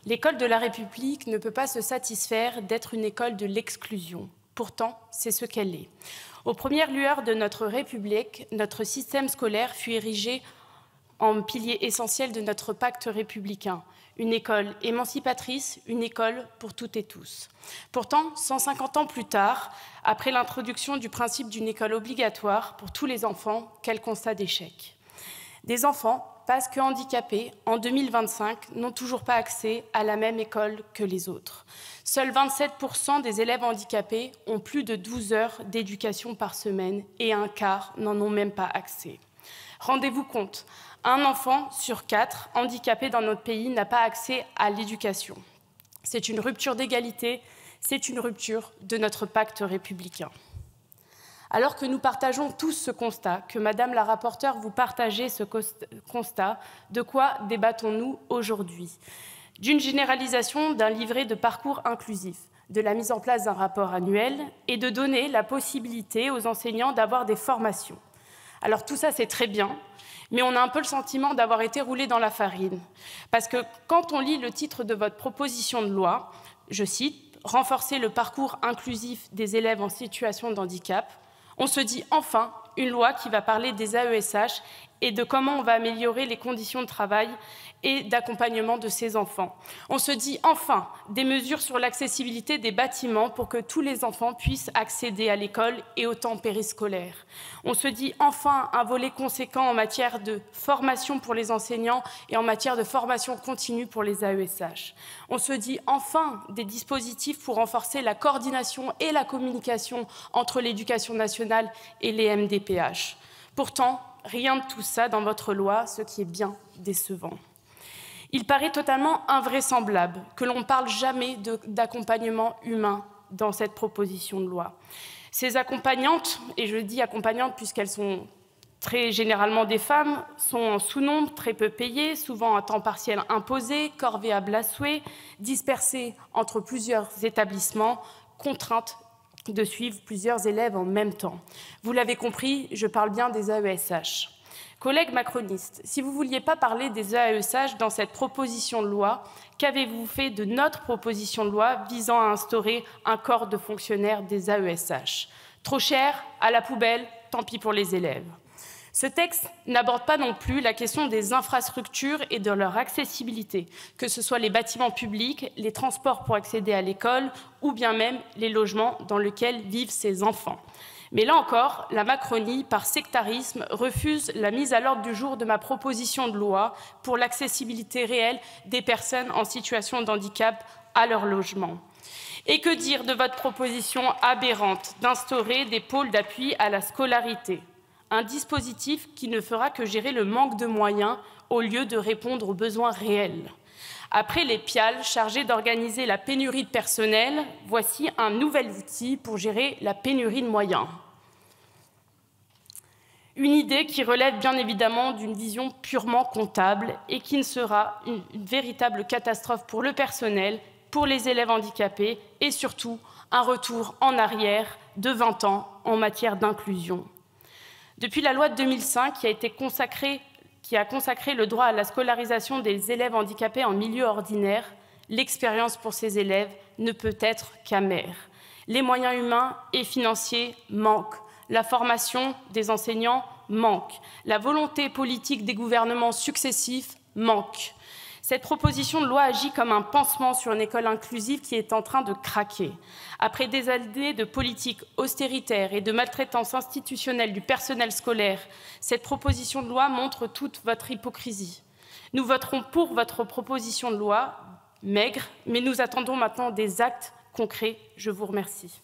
L'école de la République ne peut pas se satisfaire d'être une école de l'exclusion. Pourtant, c'est ce qu'elle est. Aux premières lueurs de notre République, notre système scolaire fut érigé en pilier essentiel de notre pacte républicain. Une école émancipatrice, une école pour toutes et tous. Pourtant, 150 ans plus tard, après l'introduction du principe d'une école obligatoire pour tous les enfants, quel constat d'échec. Des enfants, parce que handicapés, en 2025, n'ont toujours pas accès à la même école que les autres. Seuls 27% des élèves handicapés ont plus de 12 heures d'éducation par semaine et un quart n'en ont même pas accès. Rendez-vous compte, un enfant sur 4 handicapé dans notre pays n'a pas accès à l'éducation. C'est une rupture d'égalité, c'est une rupture de notre pacte républicain. Alors que nous partageons tous ce constat, que Madame la rapporteure, vous partagez ce constat, de quoi débattons-nous aujourd'hui? D'une généralisation d'un livret de parcours inclusif, de la mise en place d'un rapport annuel et de donner la possibilité aux enseignants d'avoir des formations. Alors tout ça, c'est très bien, mais on a un peu le sentiment d'avoir été roulé dans la farine. Parce que quand on lit le titre de votre proposition de loi, je cite « Renforcer le parcours inclusif des élèves en situation de handicap », on se dit enfin une loi qui va parler des AESH et de comment on va améliorer les conditions de travail et d'accompagnement de ces enfants. On se dit enfin des mesures sur l'accessibilité des bâtiments pour que tous les enfants puissent accéder à l'école et au temps périscolaire. On se dit enfin un volet conséquent en matière de formation pour les enseignants et en matière de formation continue pour les AESH. On se dit enfin des dispositifs pour renforcer la coordination et la communication entre l'éducation nationale et les MDPH. Pourtant, rien de tout ça dans votre loi, ce qui est bien décevant. Il paraît totalement invraisemblable que l'on ne parle jamais d'accompagnement humain dans cette proposition de loi. Ces accompagnantes, et je dis accompagnantes puisqu'elles sont très généralement des femmes, sont en sous-nombre, très peu payées, souvent à temps partiel imposé, corvéables à souhait, dispersées entre plusieurs établissements, contraintes de suivre plusieurs élèves en même temps. Vous l'avez compris, je parle bien des AESH. Collègues macronistes, si vous ne vouliez pas parler des AESH dans cette proposition de loi, qu'avez-vous fait de notre proposition de loi visant à instaurer un corps de fonctionnaires des AESH? Trop cher, à la poubelle, tant pis pour les élèves. Ce texte n'aborde pas non plus la question des infrastructures et de leur accessibilité, que ce soit les bâtiments publics, les transports pour accéder à l'école ou bien même les logements dans lesquels vivent ces enfants. Mais là encore, la Macronie, par sectarisme, refuse la mise à l'ordre du jour de ma proposition de loi pour l'accessibilité réelle des personnes en situation de handicap à leur logement. Et que dire de votre proposition aberrante d'instaurer des pôles d'appui à la scolarité, un dispositif qui ne fera que gérer le manque de moyens au lieu de répondre aux besoins réels. Après les PIAL chargés d'organiser la pénurie de personnel, voici un nouvel outil pour gérer la pénurie de moyens. Une idée qui relève bien évidemment d'une vision purement comptable et qui ne sera une véritable catastrophe pour le personnel, pour les élèves handicapés et surtout un retour en arrière de 20 ans en matière d'inclusion. Depuis la loi de 2005 qui a consacré le droit à la scolarisation des élèves handicapés en milieu ordinaire, l'expérience pour ces élèves ne peut être qu'amère. Les moyens humains et financiers manquent. La formation des enseignants manque. La volonté politique des gouvernements successifs manque. Cette proposition de loi agit comme un pansement sur une école inclusive qui est en train de craquer. Après des années de politique austéritaire et de maltraitance institutionnelle du personnel scolaire, cette proposition de loi montre toute votre hypocrisie. Nous voterons pour votre proposition de loi, maigre, mais nous attendons maintenant des actes concrets. Je vous remercie.